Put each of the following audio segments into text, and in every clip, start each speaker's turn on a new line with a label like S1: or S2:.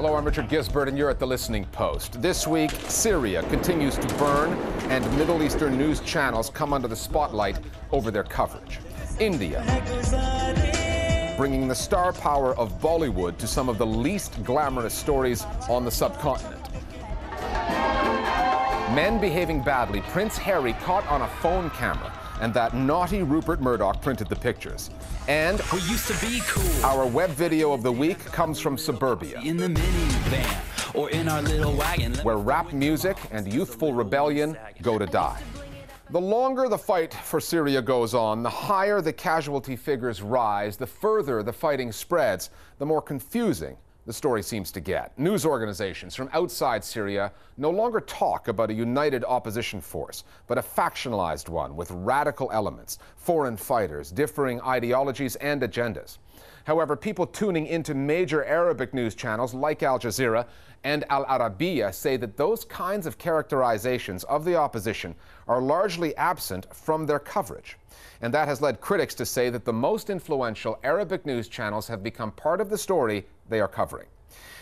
S1: Hello, I'm Richard Gisbert, and you're at The Listening Post. This week, Syria continues to burn, and Middle Eastern news channels come under the spotlight over their coverage. India, bringing the star power of Bollywood to some of the least glamorous stories on the subcontinent. Men behaving badly, Prince Harry caught on a phone camera, and that naughty Rupert Murdoch printed the pictures. And
S2: we used to be cool.
S1: Our web video of the week comes from suburbia,
S2: In the minivan or in our little wagon,
S1: where rap music and youthful rebellion go to die. The longer the fight for Syria goes on, the higher the casualty figures rise, the further the fighting spreads, the more confusing the story seems to get. News organizations from outside Syria no longer talk about a united opposition force, but a factionalized one with radical elements, foreign fighters, differing ideologies and agendas. However, people tuning into major Arabic news channels like Al Jazeera and Al Arabiya say that those kinds of characterizations of the opposition are largely absent from their coverage. And that has led critics to say that the most influential Arabic news channels have become part of the story they are covering.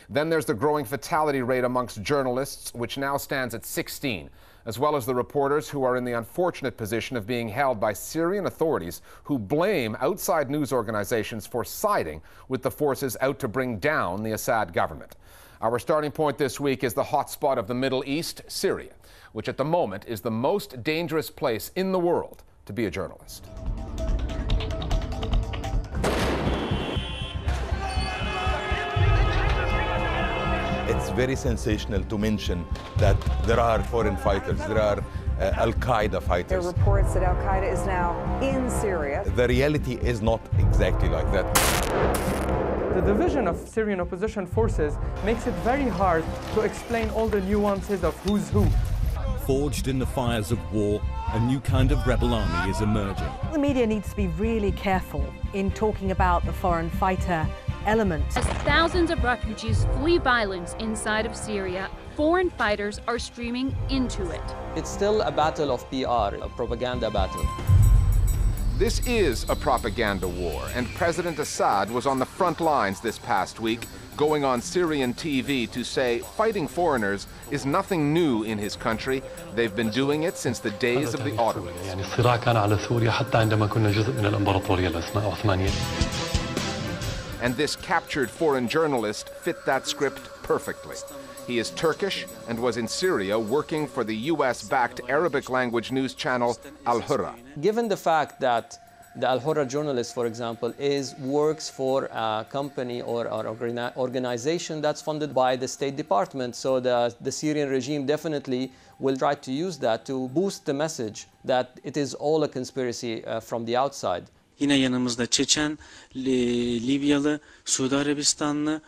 S1: Then there's the growing fatality rate amongst journalists, which now stands at 16, as well as the reporters who are in the unfortunate position of being held by Syrian authorities who blame outside news organizations for siding with the forces out to bring down the Assad government. Our starting point this week is the hotspot of the Middle East, Syria, which at the moment is the most dangerous place in the world to be a journalist.
S3: It's very sensational to mention that there are foreign fighters, there are Al-Qaeda fighters.
S4: There are reports that Al-Qaeda is now in Syria.
S3: The reality is not exactly like that.
S5: The division of Syrian opposition forces makes it very hard to explain all the nuances of who's who.
S6: Forged in the fires of war, a new kind of rebel army is emerging.
S7: The media needs to be really careful in talking about the foreign fighter element.
S8: As thousands of refugees flee violence inside of Syria, foreign fighters are streaming into it.
S9: It's still a battle of PR, a propaganda battle.
S1: This is a propaganda war, and President Assad was on the front lines this past week, going on Syrian TV to say fighting foreigners is nothing new in his country. They've been doing it since the days of the Ottomans. And this captured foreign journalist fit that script perfectly. He is Turkish and was in Syria working for the US-backed Arabic-language news channel Al Hurra.
S9: Given the fact that the Al Hurra journalist, for example, works for a company or organization that's funded by the State Department, so the Syrian regime definitely will try to use that to boost the message that it is all a conspiracy from the outside.
S10: Yine yanımızda Çeçen, Libyalı, Suudi Arabistanlı,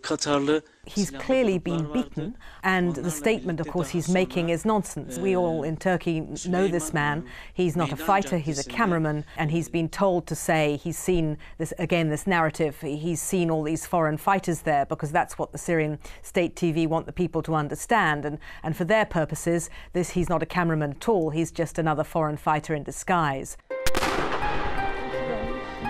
S10: Katarlı.
S7: He's clearly been beaten, and the statement, of course, he's making is nonsense. We all in Turkey know this man. He's not a fighter, he's a cameraman, and he's been told to say he's seen this, again, this narrative, he's seen all these foreign fighters there, because that's what the Syrian state TV want the people to understand. And for their purposes, he's not a cameraman at all, he's just another foreign fighter in disguise.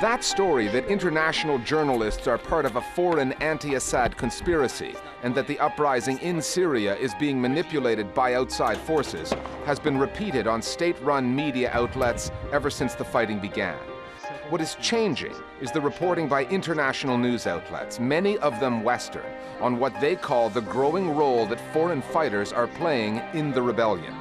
S1: That story that international journalists are part of a foreign anti-Assad conspiracy and that the uprising in Syria is being manipulated by outside forces has been repeated on state-run media outlets ever since the fighting began. What is changing is the reporting by international news outlets, many of them Western, on what they call the growing role that foreign fighters are playing in the rebellion.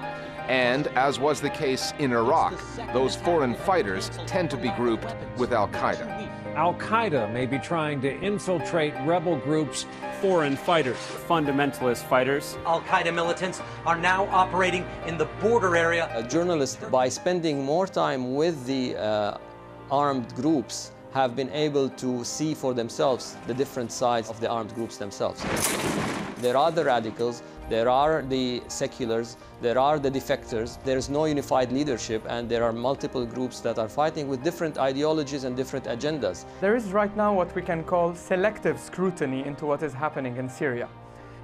S1: And, as was the case in Iraq, those foreign fighters tend to be grouped with Al-Qaeda.
S11: Al-Qaeda may be trying to infiltrate rebel groups, foreign fighters, fundamentalist fighters.
S12: Al-Qaeda militants are now operating in the border area.
S9: Journalists, by spending more time with the armed groups, have been able to see for themselves the different sides of the armed groups themselves. There are the radicals, there are the seculars, there are the defectors. There's no unified leadership, and there are multiple groups that are fighting with different ideologies and different agendas.
S5: There is right now what we can call selective scrutiny into what is happening in Syria.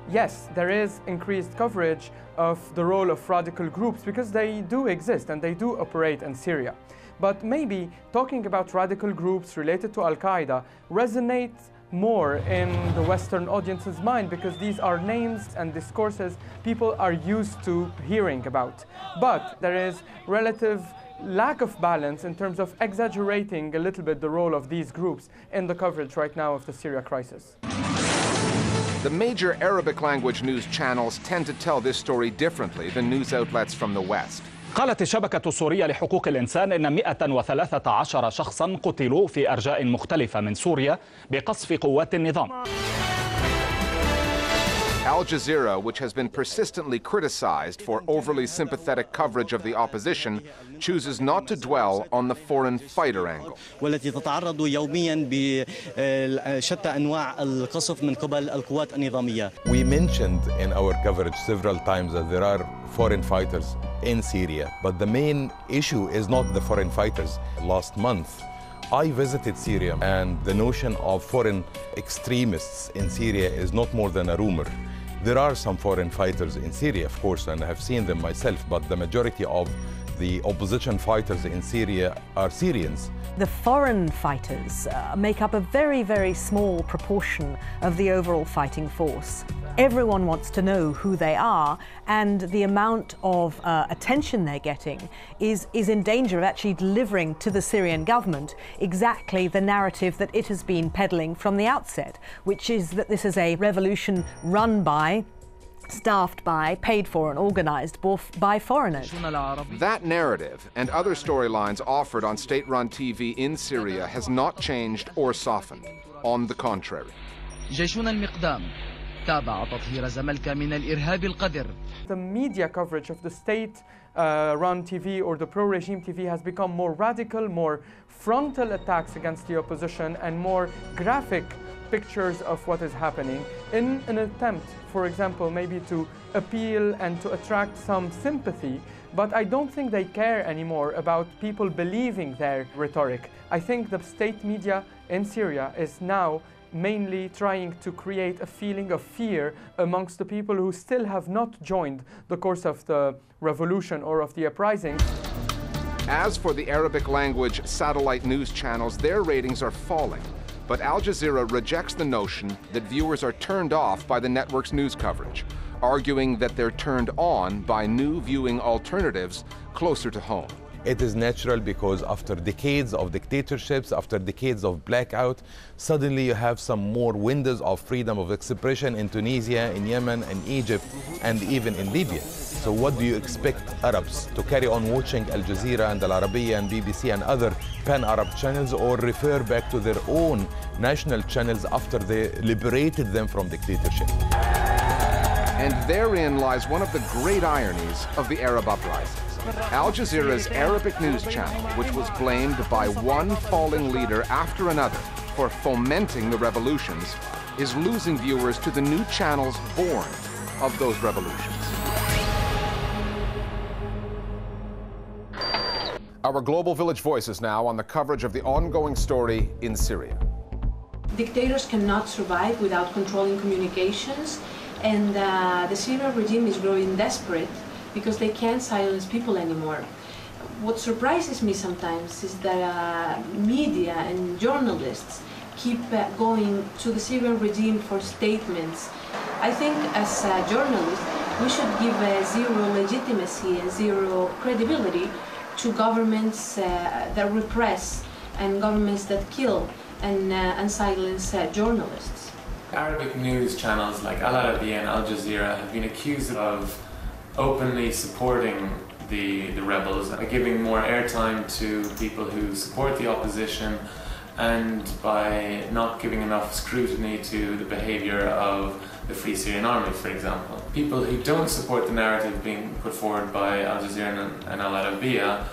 S5: Yes, there is increased coverage of the role of radical groups because they do exist and they do operate in Syria. But maybe talking about radical groups related to Al-Qaeda resonates more in the Western audience's mind because these are names and discourses people are used to hearing about. But there is relative lack of balance in terms of exaggerating a little bit the role of these groups in the coverage right now of the Syria crisis.
S1: The major Arabic language news channels tend to tell this story differently than news outlets from the West.
S13: قالت الشبكة السورية لحقوق الإنسان إن 113 شخصاً قتلوا في أرجاء مختلفة من سوريا بقصف قوات النظام.
S1: Al Jazeera, which has been persistently criticized for overly sympathetic coverage of the opposition, chooses not to dwell on the foreign fighter angle.
S14: والتي تتعرض يومياً بشتى أنواع القصف من قبل القوات النظامية.
S3: We mentioned in our coverage several times that there are foreign fighters in Syria, but the main issue is not the foreign fighters. Last month, I visited Syria, and the notion of foreign extremists in Syria is not more than a rumor. There are some foreign fighters in Syria, of course, and I have seen them myself, but the majority of the opposition fighters in Syria are Syrians.
S7: The foreign fighters make up a very, very small proportion of the overall fighting force. Everyone wants to know who they are, and the amount of attention they're getting is in danger of actually delivering to the Syrian government exactly the narrative that it has been peddling from the outset, which is that this is a revolution run by, staffed by, paid for and organized by foreigners.
S1: That narrative and other storylines offered on state-run TV in Syria has not changed or softened. On the contrary.
S5: The media coverage of the state-run TV or the pro-regime TV has become more radical, more frontal attacks against the opposition and more graphic pictures of what is happening in an attempt, for example, maybe to appeal and to attract some sympathy. But I don't think they care anymore about people believing their rhetoric. I think the state media in Syria is now mainly trying to create a feeling of fear amongst the people who still have not joined the course of the revolution or of the uprising.
S1: As for the Arabic language satellite news channels, their ratings are falling. But Al Jazeera rejects the notion that viewers are turned off by the network's news coverage, arguing that they're turned on by new viewing alternatives closer to home.
S3: It is natural because after decades of dictatorships, after decades of blackout, suddenly you have some more windows of freedom of expression in Tunisia, in Yemen, and Egypt, and even in Libya. So what do you expect Arabs to carry on watching Al Jazeera and Al Arabiya and BBC and other pan-Arab channels, or refer back to their own national channels after they liberated them from dictatorship?
S1: And therein lies one of the great ironies of the Arab uprisings. Al Jazeera's Arabic news channel, which was blamed by one falling leader after another for fomenting the revolutions, is losing viewers to the new channels born of those revolutions. Our Global Village Voices now on the coverage of the ongoing story in Syria.
S15: Dictators cannot survive without controlling communications, and the Syrian regime is growing desperate because they can't silence people anymore. What surprises me sometimes is that media and journalists keep going to the Syrian regime for statements. I think as journalists, we should give zero legitimacy and zero credibility to governments that repress and governments that kill and silence journalists.
S16: Arabic news channels like Al Arabiya and Al Jazeera have been accused of openly supporting the rebels, by giving more airtime to people who support the opposition and by not giving enough scrutiny to the behavior of the Free Syrian Army, for example. People who don't support the narrative being put forward by Al Jazeera and Al Arabiya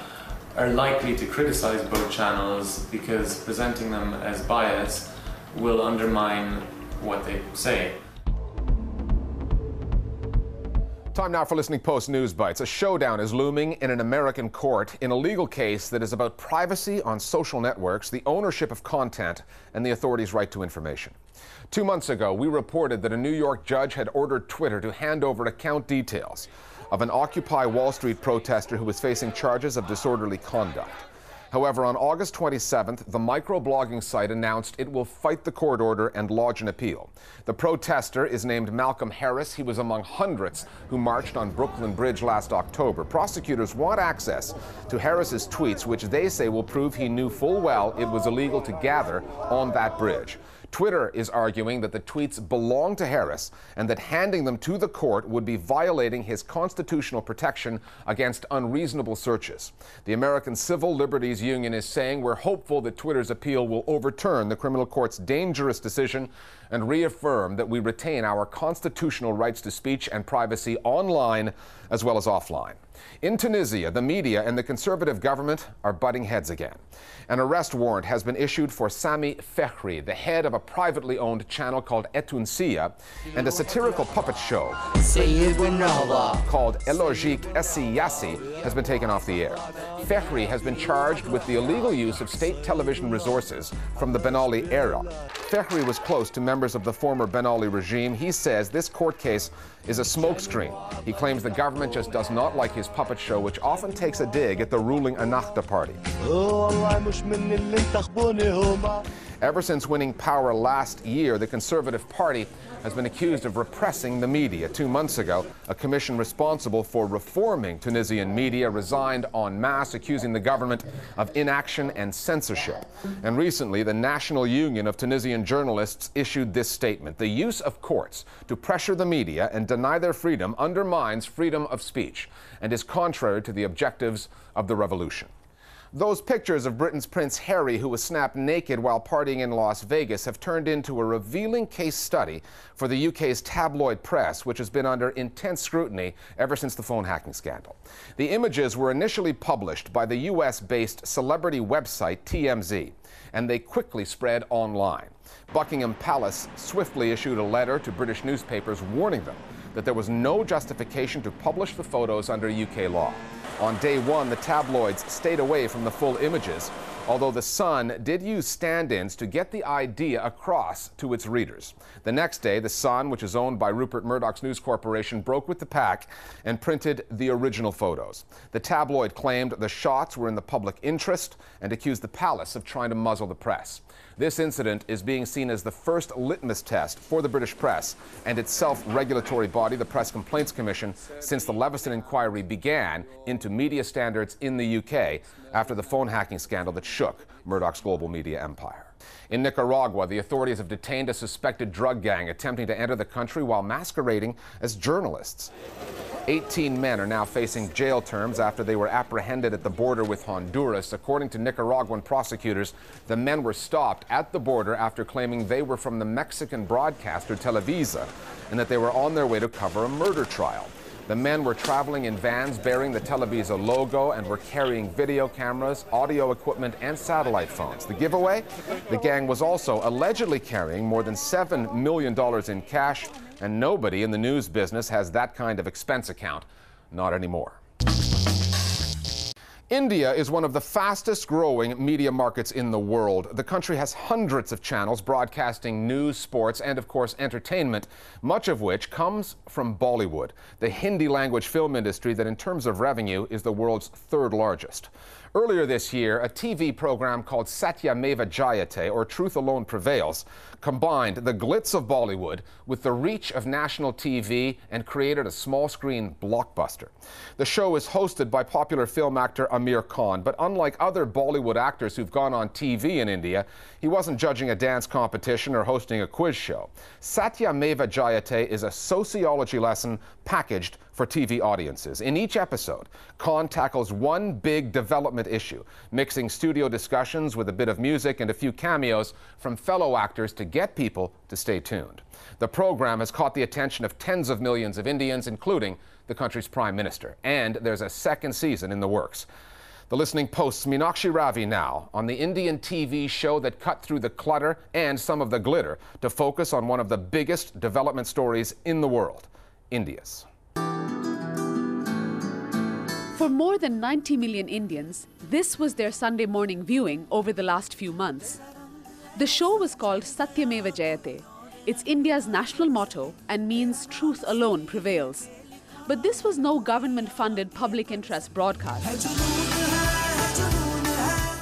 S16: are likely to criticize both channels because presenting them as biased will undermine what they say.
S1: Time now for Listening Post News Bites. A showdown is looming in an American court in a legal case that is about privacy on social networks, the ownership of content, and the authorities' right to information. 2 months ago, we reported that a New York judge had ordered Twitter to hand over account details of an Occupy Wall Street protester who was facing charges of disorderly conduct. However, on August 27th, the microblogging site announced it will fight the court order and lodge an appeal. The protester is named Malcolm Harris. He was among hundreds who marched on Brooklyn Bridge last October. Prosecutors want access to Harris's tweets, which they say will prove he knew full well it was illegal to gather on that bridge. Twitter is arguing that the tweets belong to Harris and that handing them to the court would be violating his constitutional protection against unreasonable searches. The American Civil Liberties Union is saying we're hopeful that Twitter's appeal will overturn the criminal court's dangerous decision and reaffirm that we retain our constitutional rights to speech and privacy online as well as offline. In Tunisia, the media and the conservative government are butting heads again. An arrest warrant has been issued for Sami Fehri, the head of a privately owned channel called Etunsia, and a satirical puppet show called Elogik Essi Yassi has been taken off the air. Fehri has been charged with the illegal use of state television resources from the Ben Ali era. Fehri was close to members of the former Ben Ali regime. He says this court case is a smokescreen. He claims the government just does not like his puppet show, which often takes a dig at the ruling Ennahda party. Ever since winning power last year, the Conservative Party has been accused of repressing the media. 2 months ago, a commission responsible for reforming Tunisian media resigned en masse, accusing the government of inaction and censorship. And recently, the National Union of Tunisian Journalists issued this statement: the use of courts to pressure the media and deny their freedom undermines freedom of speech and is contrary to the objectives of the revolution. Those pictures of Britain's Prince Harry, who was snapped naked while partying in Las Vegas, have turned into a revealing case study for the UK's tabloid press, which has been under intense scrutiny ever since the phone hacking scandal. The images were initially published by the US-based celebrity website TMZ, and they quickly spread online. Buckingham Palace swiftly issued a letter to British newspapers warning them that there was no justification to publish the photos under UK law. On day one, the tabloids stayed away from the full images, although The Sun did use stand-ins to get the idea across to its readers. The next day, The Sun, which is owned by Rupert Murdoch's News Corporation, broke with the pack and printed the original photos. The tabloid claimed the shots were in the public interest and accused the palace of trying to muzzle the press. This incident is being seen as the first litmus test for the British press and its self-regulatory body, the Press Complaints Commission, since the Leveson inquiry began into media standards in the UK after the phone hacking scandal that shook Murdoch's global media empire. In Nicaragua, the authorities have detained a suspected drug gang attempting to enter the country while masquerading as journalists. 18 men are now facing jail terms after they were apprehended at the border with Honduras. According to Nicaraguan prosecutors, the men were stopped at the border after claiming they were from the Mexican broadcaster Televisa and that they were on their way to cover a murder trial. The men were traveling in vans bearing the Televisa logo and were carrying video cameras, audio equipment, and satellite phones. The giveaway? The gang was also allegedly carrying more than $7 million in cash, and nobody in the news business has that kind of expense account. Not anymore. India is one of the fastest growing media markets in the world. The country has hundreds of channels broadcasting news, sports, and of course entertainment, much of which comes from Bollywood, the Hindi language film industry that in terms of revenue is the world's third largest. Earlier this year, a TV program called Satyameva Jayate, or Truth Alone Prevails, combined the glitz of Bollywood with the reach of national TV and created a small-screen blockbuster. The show is hosted by popular film actor Amir Khan, but unlike other Bollywood actors who've gone on TV in India, he wasn't judging a dance competition or hosting a quiz show. Satyameva Jayate is a sociology lesson packaged for TV audiences. In each episode, Khan tackles one big development issue, mixing studio discussions with a bit of music and a few cameos from fellow actors to get people to stay tuned. The program has caught the attention of tens of millions of Indians, including the country's prime minister. And there's a second season in the works. The Listening Post's Meenakshi Ravi now on the Indian TV show that cut through the clutter and some of the glitter to focus on one of the biggest development stories in the world, India's.
S17: For more than 90 million Indians, this was their Sunday morning viewing over the last few months. The show was called Satyameva Jayate. It's India's national motto and means truth alone prevails. But this was no government-funded public interest broadcast.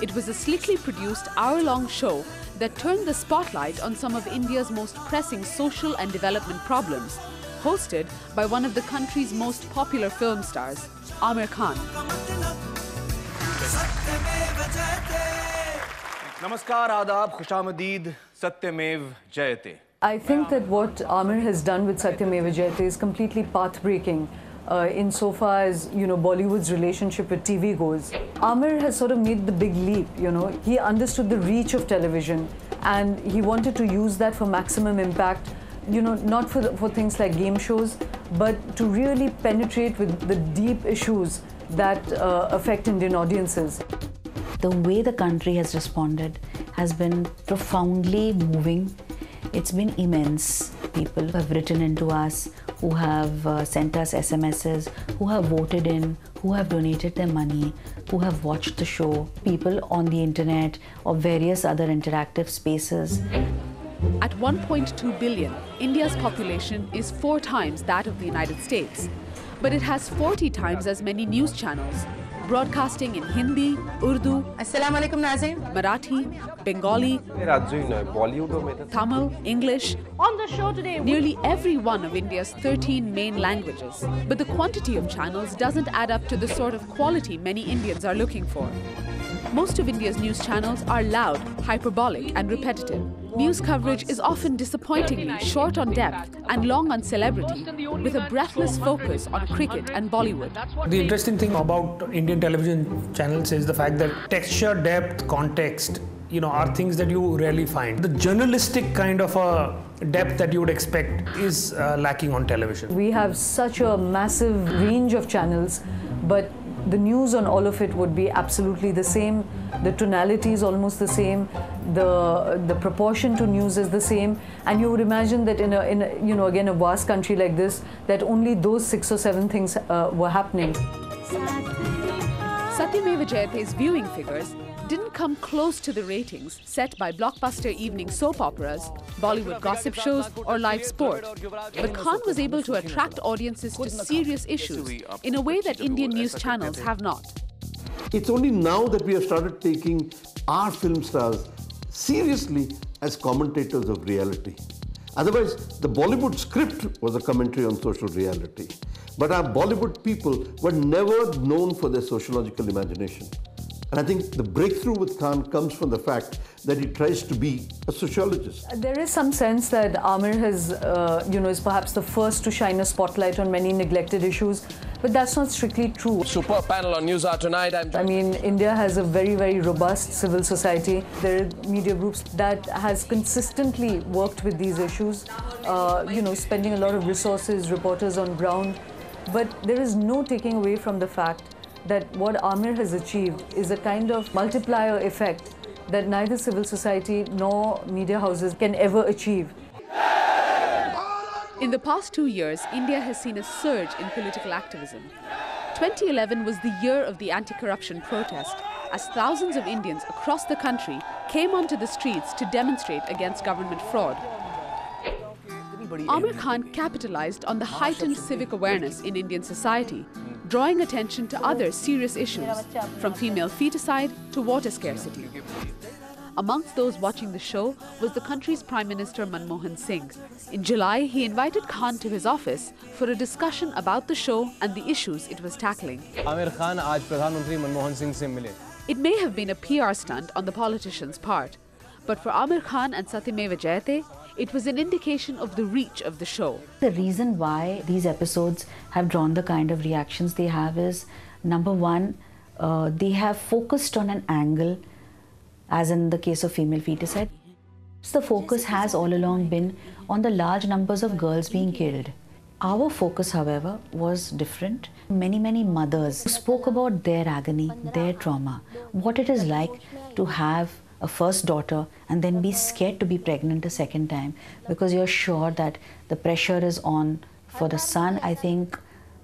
S17: It was a slickly produced hour-long show that turned the spotlight on some of India's most pressing social and development problems, hosted by one of the country's most popular film stars, Amir Khan.
S18: Namaskar, Adab, Khushamadid, Satyamev Jayate.
S19: I think that what Amir has done with Satyameva Jayate is completely path-breaking insofar as, Bollywood's relationship with TV goes. Amir has sort of made the big leap, He understood the reach of television and he wanted to use that for maximum impact, not for things like game shows, but to really penetrate with the deep issues that affect Indian audiences.
S20: The way the country has responded has been profoundly moving. It's been immense. People have written into us, who have sent us SMSs, who have voted in, who have donated their money, who have watched the show, people on the internet or various other interactive spaces.
S17: At 1.2 billion, India's population is 4 times that of the United States. But it has 40 times as many news channels, broadcasting in Hindi, Urdu, Marathi, Bengali, Tamil, English.
S21: On the show today,
S17: nearly every one of India's 13 main languages. But the quantity of channels doesn't add up to the sort of quality many Indians are looking for. Most of India's news channels are loud, hyperbolic and repetitive. News coverage is often disappointingly short on depth and long on celebrity, with a breathless focus on cricket and Bollywood.
S22: The interesting thing about Indian television channels is the fact that texture, depth, context, are things that you rarely find. The journalistic kind of a depth that you would expect is lacking on television.
S19: We have such a massive range of channels, but the news on all of it would be absolutely the same. The tonality is almost the same. The proportion to news is the same. And you would imagine that in a vast country like this, that only those 6 or 7 things were happening.
S17: Satyameva Jayate's viewing figures didn't come close to the ratings set by blockbuster evening soap operas, Bollywood gossip shows or live sport. But Khan was able to attract audiences to serious issues in a way that Indian news channels have not.
S23: It's only now that we have started taking our film stars seriously as commentators of reality. Otherwise, the Bollywood script was a commentary on social reality. But our Bollywood people were never known for their sociological imagination. And I think the breakthrough with Khan comes from the fact that he tries to be a sociologist.
S19: There is some sense that Amir has, is perhaps the first to shine a spotlight on many neglected issues, but that's not strictly true.
S18: Super panel on News Hour tonight.
S19: I mean, India has a very, very robust civil society. There are media groups that has consistently worked with these issues, spending a lot of resources, reporters on ground. But there is no taking away from the fact that what Amir has achieved is a kind of multiplier effect that neither civil society nor media houses can ever achieve.
S17: In the past 2 years, India has seen a surge in political activism. 2011 was the year of the anti-corruption protest, as thousands of Indians across the country came onto the streets to demonstrate against government fraud. Amir Khan capitalized on the heightened civic awareness in Indian society, drawing attention to other serious issues, from female feticide to water scarcity. Amongst those watching the show was the country's Prime Minister Manmohan Singh. In July, he invited Khan to his office for a discussion about the show and the issues it was tackling.
S18: Amir Khan aaj Pradhan Mantri Manmohan Singh se mile.
S17: It may have been a PR stunt on the politician's part, but for Amir Khan and Satyameva Jayate, it was an indication of the reach of the show.
S20: The reason why these episodes have drawn the kind of reactions they have is, number one, they have focused on an angle, as in the case of female feticide. The focus has all along been on the large numbers of girls being killed. Our focus, however, was different. Many mothers spoke about their agony, their trauma, what it is like to have a first daughter and then be scared to be pregnant a second time because you're sure that the pressure is on for the son. I think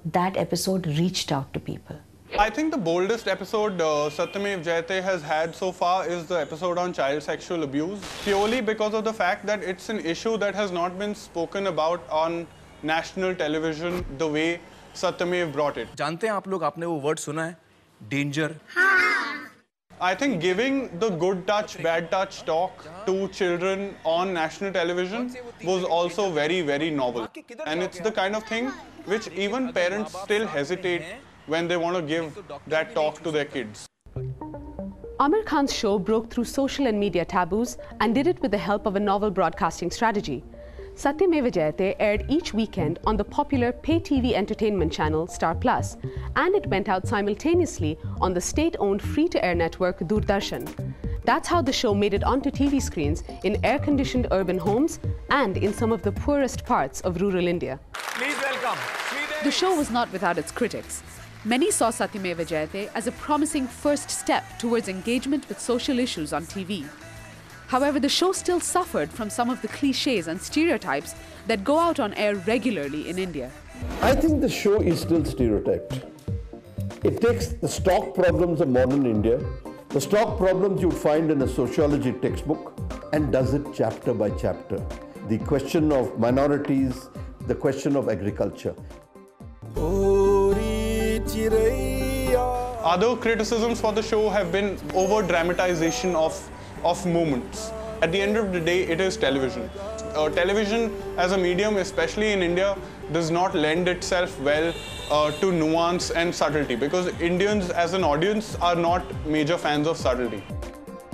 S20: that episode reached out to people.
S24: I think the boldest episode Satyameva Jayate has had so far is the episode on child sexual abuse, purely because of the fact that it's an issue that has not been spoken about on national television the way Satyameva brought it.
S18: जानते हैं आप लोग, आपने वो word सुना है, danger?
S24: I think giving the good touch, bad touch talk to children on national television was also very, very novel. And it's the kind of thing which even parents still hesitate when they want to give that talk to their kids.
S17: Amir Khan's show broke through social and media taboos and did it with the help of a novel broadcasting strategy. Satyameva Jayate aired each weekend on the popular pay TV entertainment channel Star Plus, and it went out simultaneously on the state-owned free-to-air network Doordarshan. That's how the show made it onto TV screens in air-conditioned urban homes and in some of the poorest parts of rural India.
S18: Please welcome.
S17: The show was not without its critics. Many saw Satyameva Jayate as a promising first step towards engagement with social issues on TV. However, the show still suffered from some of the cliches and stereotypes that go out on air regularly in India.
S23: I think the show is still stereotyped. It takes the stock problems of modern India, the stock problems you'd find in a sociology textbook, and does it chapter by chapter. The question of minorities, the question of agriculture.
S24: Other criticisms for the show have been over-dramatization of moments. At the end of the day, it is television. Television as a medium, especially in India, does not lend itself well to nuance and subtlety, because Indians as an audience are not major fans of subtlety.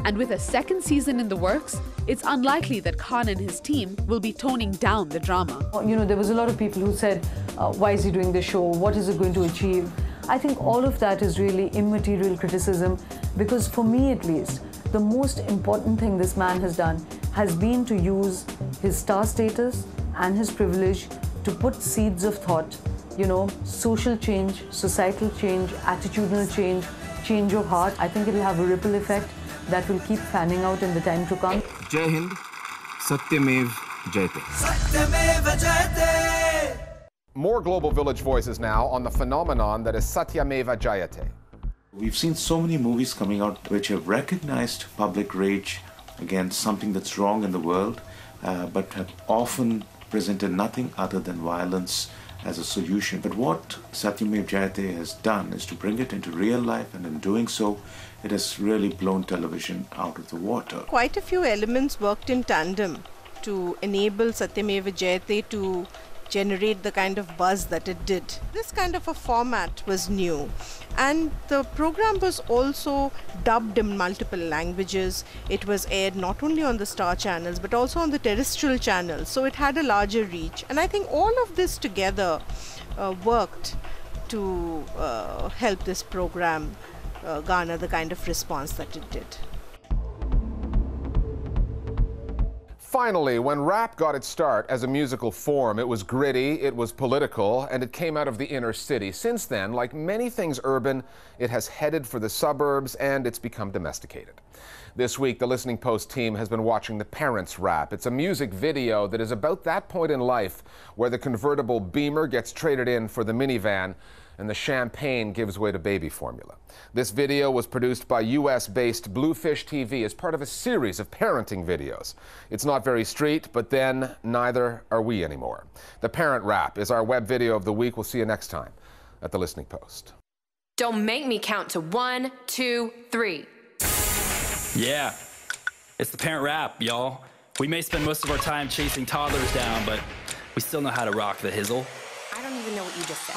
S17: And with a second season in the works, it's unlikely that Khan and his team will be toning down the drama.
S19: You know, there was a lot of people who said, why is he doing this show? What is it going to achieve? I think all of that is really immaterial criticism, because for me at least, the most important thing this man has done has been to use his star status and his privilege to put seeds of thought, you know, social change, societal change, attitudinal change, change of heart. I think it'll have a ripple effect that will keep fanning out in the time to come.
S2: Jai Hind, Satyamev Jayate.
S1: Satyameva Jayate! More Global Village voices now on the phenomenon that is Satyameva Jayate.
S4: We've seen so many movies coming out which have recognized public rage against something that's wrong in the world, but have often presented nothing other than violence as a solution. But what Satyameva Jayate has done is to bring it into real life, and in doing so, it has really blown television out of the water.
S6: Quite a few elements worked in tandem to enable Satyameva Jayate to generate the kind of buzz that it did. This kind of a format was new, and the program was also dubbed in multiple languages. It was aired not only on the star channels but also on the terrestrial channels, so it had a larger reach, and I think all of this together worked to help this program garner the kind of response that it did.
S1: Finally, when rap got its start as a musical form, it was gritty, it was political, and it came out of the inner city. Since then, like many things urban, it has headed for the suburbs and it's become domesticated. This week, the Listening Post team has been watching The Parents Rap. It's a music video that is about that point in life where the convertible Beamer gets traded in for the minivan and the champagne gives way to baby formula. This video was produced by US-based Bluefish TV as part of a series of parenting videos. It's not very street, but then neither are we anymore. The Parent Rap is our web video of the week. We'll see you next time at The Listening Post.
S21: Don't make me count to 1, 2, 3.
S25: Yeah, it's The Parent Rap, y'all. We may spend most of our time chasing toddlers down, but we still know how to rock the hizzle.
S21: I don't even know what you just said.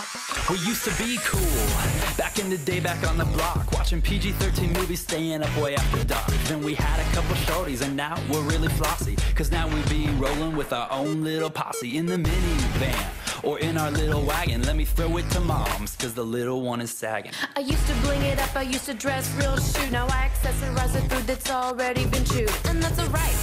S25: We used to be cool, back in the day, back on the block, watching PG-13 movies, staying up way after dark. Then we had a couple shorties, and now we're really flossy, cause now we be rolling with our own little posse in the minivan, or in our little wagon. Let me throw it to moms, cause the little one is sagging.
S21: I used to bling it up, I used to dress real shoe. Now I accessorize the food that's already been chewed, and that's alright.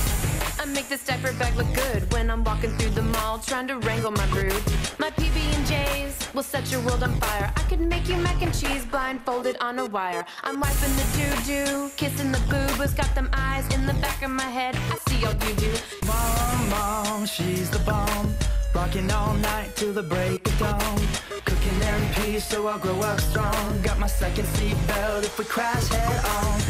S21: I make this diaper bag look good when I'm walking through the mall trying to wrangle my brood. My PB&Js will set your world on fire. I could make you mac and cheese blindfolded on a wire. I'm wiping the doo-doo, kissing the boob-boos, got them eyes in the back of my head. I see all you do.
S25: Mom, she's the bomb. Rocking all night till the break of dawn. Cooking in peace so I'll grow up strong. Got my second seatbelt if we crash head on.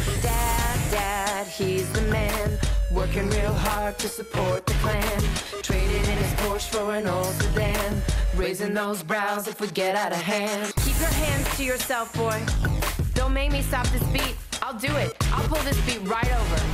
S21: Dad, he's the man. Working real hard to support the clan. Traded in his Porsche for an old sedan. Raising those brows if we get out of hand. Keep your hands to yourself, boy. Don't make me stop this beat. I'll I'll do it. I'll pull this beat right over.